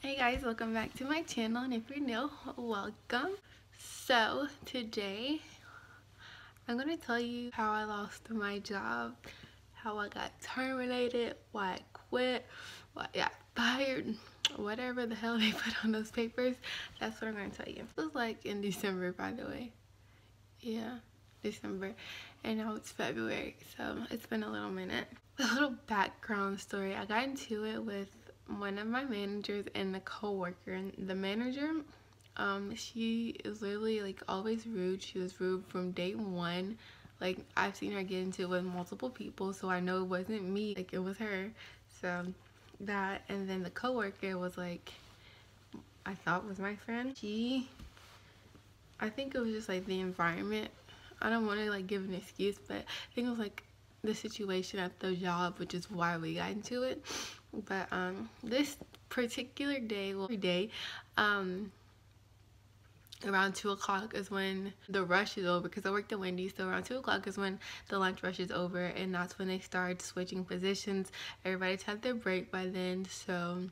Hey guys, welcome back to my channel, and if you're new, welcome. So today I'm gonna tell you how I lost my job, how I got terminated, why I quit, why I got fired, whatever the hell they put on those papers. That's what I'm gonna tell you. This was like in December, by the way. Yeah, December, and now it's February, so it's been a little minute. A little background story. I got into it with one of my managers and a co-worker, and the manager, she is literally like always rude. She was rude from day one. Like, I've seen her get into it with multiple people, so I know it wasn't me, like it was her. So that, and then the co-worker was like, I thought was my friend. I think it was just like the environment. I don't want to like give an excuse, but I think it was like the situation at the job, which is why we got into it. But this particular day, around 2 o'clock is when the rush is over, because I worked at Wendy's, so around 2 o'clock is when the lunch rush is over, and that's when they start switching positions. Everybody's had their break by then, so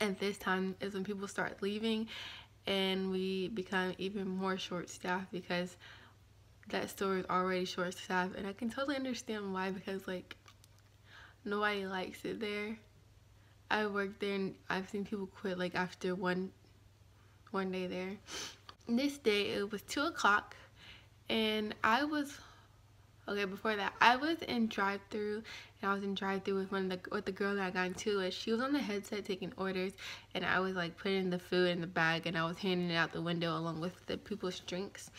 at this time is when people start leaving, and we become even more short-staffed because that store is already short-staffed, and I can totally understand why, because like nobody likes it there. I worked there and I've seen people quit like after one day there. This day it was 2 o'clock, and I was before that I was in drive-through, and I was in drive-through with the girl that I got into it. She was on the headset taking orders, and I was like putting the food in the bag, and I was handing it out the window along with the people's drinks.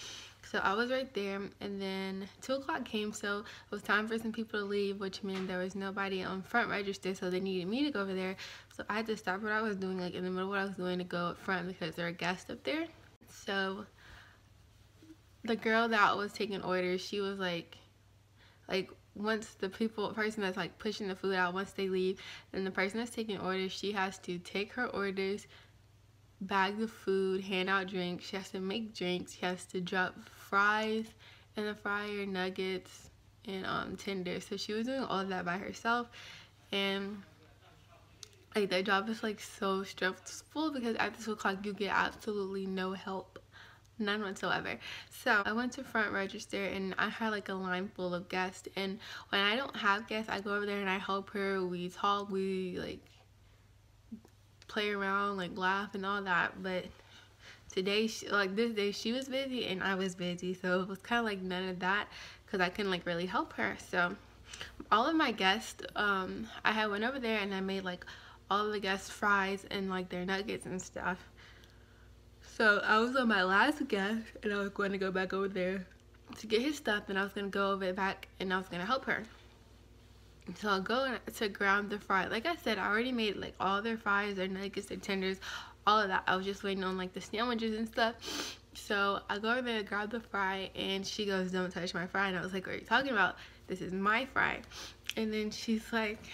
So I was right there, and then 2 o'clock came, so it was time for some people to leave, which meant there was nobody on front register, so they needed me to go over there. So I had to stop what I was doing, like in the middle of what I was doing, to go up front because there were guests up there. So the girl that was taking orders, she was like once the person that's like pushing the food out, once they leave, then the person that's taking orders, she has to take her orders, bag the food, hand out drinks, she has to make drinks, she has to drop fries in the fryer, nuggets, and tenders. So she was doing all of that by herself, and like that job is like so stressful because after 2 o'clock you get absolutely no help, none whatsoever. So I went to front register, and I had like a line full of guests, and when I don't have guests, I go over there and I help her. We talk, we like play around, like laugh and all that. But today, this day, she was busy and I was busy, so it was kind of like none of that because I couldn't like really help her. So all of my guests, I went over there and I made like all of the guests fries and like their nuggets and stuff. So I was on my last guest, and I was going to go back over there to get his stuff, and I was going to go over it back, and I was going to help her. So I'll go to grab the fry. Like I said, I already made like all their fries, their nuggets, their tenders, all of that. I was just waiting on like the sandwiches and stuff. So I go over there to grab the fry, and she goes, "Don't touch my fry." And I was like, "What are you talking about? This is my fry." And then she's like,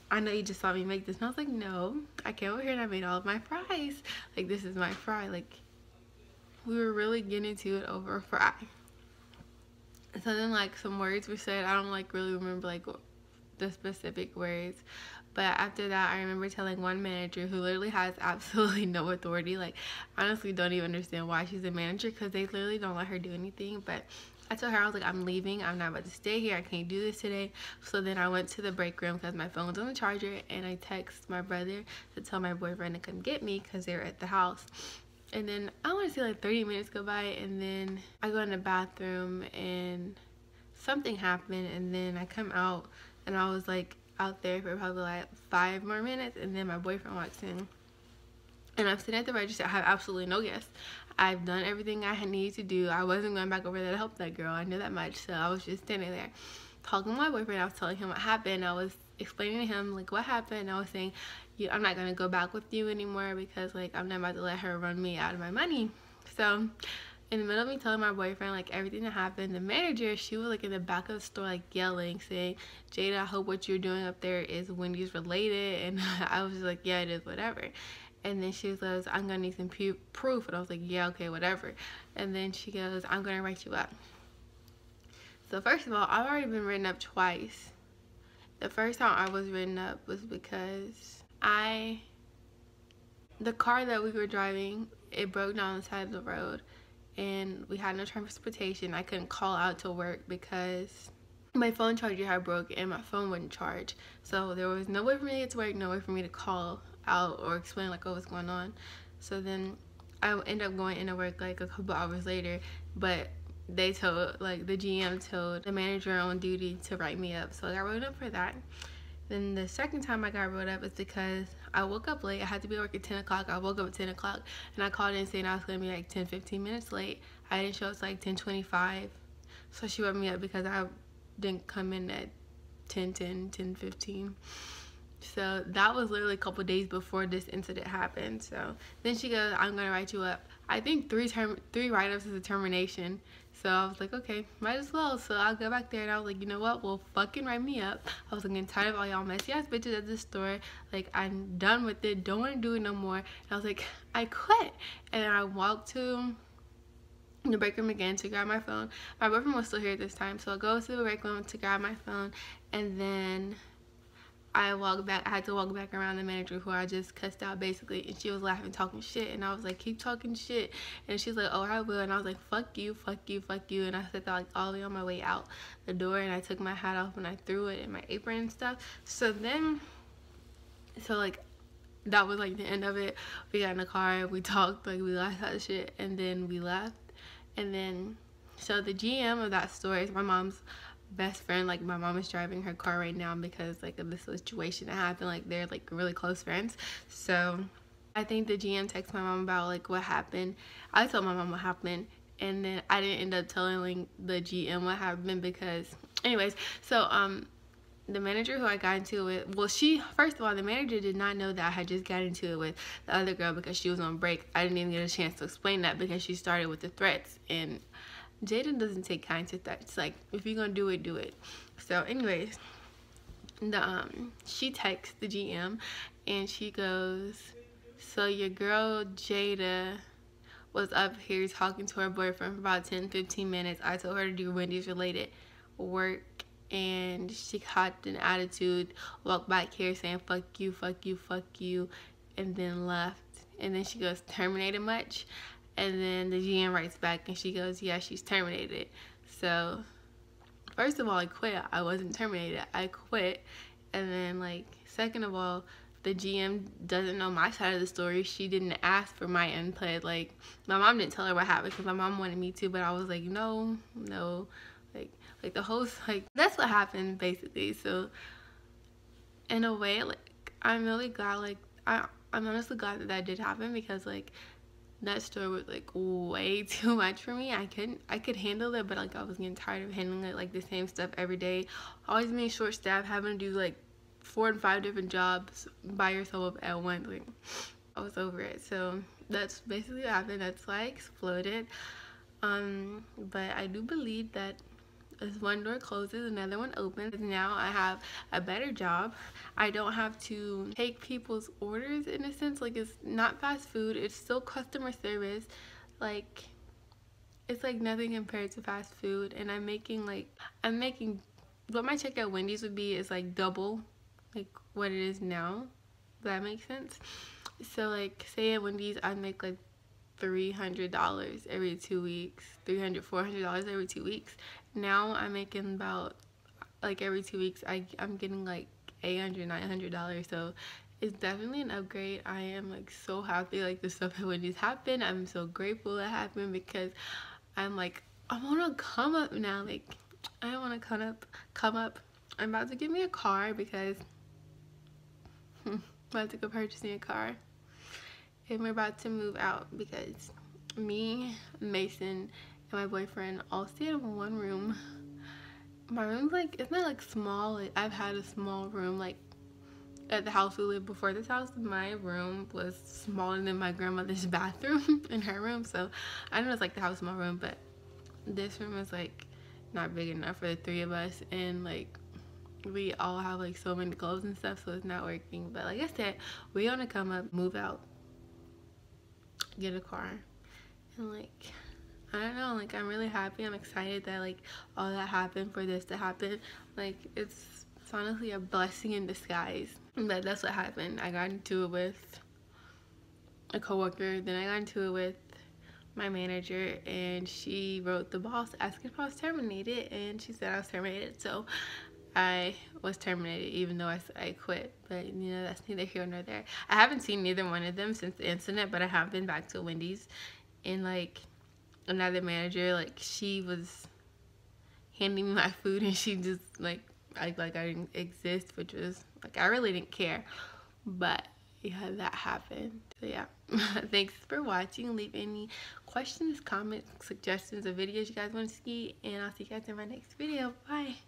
"I know you just saw me make this." And I was like, "No, I came over here and I made all of my fries. Like, this is my fry." Like, we were really getting into it over a fry. So then like some words were said. I don't like really remember like the specific words, but after that I remember telling one manager who literally has absolutely no authority, like honestly don't even understand why she's a manager, because they literally don't let her do anything. But I told her, I was like, "I'm leaving, I'm not about to stay here, I can't do this today." So then I went to the break room because my phone was on the charger, and I text my brother to tell my boyfriend to come get me because they were at the house. And then I want to say like 30 minutes go by, and then I go in the bathroom and something happened, and then I come out, and I was like out there for probably like 5 more minutes, and then my boyfriend walks in, and I'm sitting at the register. I have absolutely no guests. I've done everything I needed to do. I wasn't going back over there to help that girl, I knew that much. So I was just standing there talking to my boyfriend. I was telling him what happened. I was explaining to him like what happened. I was saying, I'm not gonna go back with you anymore because like I'm not about to let her run me out of my money. So in the middle of me telling my boyfriend like everything that happened, the manager, she was like in the back of the store like yelling, saying, "Jada, I hope what you're doing up there is Wendy's related." And I was just like, "Yeah, it is, whatever." And then she goes, "I'm gonna need some proof." And I was like, "Yeah, okay, whatever." And then she goes, "I'm gonna write you up." So first of all, I've already been written up twice. The first time I was written up was because I the car that we were driving, it broke down on the side of the road, and we had no transportation. I couldn't call out to work because my phone charger had broke and my phone wouldn't charge. So there was no way for me to get to work, no way for me to call out or explain like what was going on. So then I ended up going into work like a couple hours later, but they told, like the GM told the manager on duty to write me up. So I got wrote up for that. Then the second time I got wrote up is because I woke up late. I had to be at work at 10 o'clock. I woke up at 10 o'clock and I called in saying I was going to be like 10-15 minutes late. I didn't show up till like 10:25. So she wrote me up because I didn't come in at 10:15. So that was literally a couple days before this incident happened. So then she goes, I'm going to write you up. I think three write-ups is a termination. So I was like, okay, might as well. So I'll go back there and I was like, you know what? Well, fucking write me up. I was like, getting tired of all y'all messy ass bitches at this store. Like, I'm done with it. Don't want to do it no more. And I was like, I quit. And I walked to the break room again to grab my phone. My boyfriend was still here at this time. So I go to the break room to grab my phone. And then I walked back. I had to walk back around the manager who I just cussed out basically, and she was laughing, talking shit, and I was like, keep talking shit. And she's like, oh, I will. And I was like, fuck you, fuck you, fuck you. And I said that like all the way on my way out the door, and I took my hat off and I threw it in my apron and stuff. So like that was like the end of it. We got in the car, we talked, like we laughed at shit, and then we left. And then so the GM of that store is my mom's best friend. Like my mom is driving her car right now because like of the situation that happened. Like they're like really close friends. So I think the GM texted my mom about like what happened. I told my mom what happened, and then I didn't end up telling the GM what happened because anyways, so the manager who I got into it with, well, first of all, the manager did not know that I had just got into it with the other girl because she was on break. I didn't even get a chance to explain that because she started with the threats, and Jada doesn't take kind to threats. Like, if you're gonna do it, do it. So anyways, she texts the GM and she goes, so your girl Jada was up here talking to her boyfriend for about 10-15 minutes. I told her to do Wendy's related work, and she caught an attitude, walked back here saying fuck you, fuck you, fuck you, and then left. And then she goes, terminated much? And then the GM writes back and she goes, yeah, she's terminated. So first of all, I quit. I wasn't terminated. I quit. And then like second of all, the GM doesn't know my side of the story. She didn't ask for my input. Like my mom didn't tell her what happened because my mom wanted me to, but I was like, no, like the whole, like that's what happened basically. So in a way, like I'm really glad, like I'm honestly glad that did happen because like that store was like way too much for me. I could handle it, but like I was getting tired of handling it, like the same stuff every day, always being short staffed, having to do like 4 and 5 different jobs by yourself at once. Like I was over it. So that's basically what happened. That's why I exploded. But I do believe that as one door closes, another one opens. Now I have a better job. I don't have to take people's orders in a sense. Like it's not fast food. It's still customer service. Like it's like nothing compared to fast food. And I'm making what my check at Wendy's would be is like double like what it is now. Does that make sense? So like say at Wendy's I'd make like $300 every 2 weeks, $400 every 2 weeks. Now I'm making about like every 2 weeks I'm getting like $800, $900. So it's definitely an upgrade. I am like so happy like the stuff that Wendy's happened. I'm so grateful that happened because I'm like I want to come up now. Like I want to come up. I'm about to get me a car because I'm about to go purchasing a car. And we're about to move out because me, Mason, and my boyfriend all stay in one room. My room's like, it's not like small. Like, I've had a small room like at the house we lived before this house. My room was smaller than my grandmother's bathroom in her room. So I know it's like the house in my room, but this room is like not big enough for the 3 of us. And like we all have like so many clothes and stuff, so it's not working. But like I said, we want to come up, move out, get a car, and like I don't know, like I'm really happy. I'm excited that like all that happened for this to happen. Like it's honestly a blessing in disguise. But that's what happened. I got into it with a coworker. Then I got into it with my manager, and she wrote the boss asking if I was terminated, and she said I was terminated. So I was terminated, even though I quit. But you know, that's neither here nor there. I haven't seen neither one of them since the incident, but I have been back to Wendy's, and like another manager, like she was handing me my food, and she just like I didn't exist, which was like I really didn't care. But yeah, that happened. So yeah, thanks for watching. Leave any questions, comments, suggestions of videos you guys want to see, and I'll see you guys in my next video. Bye.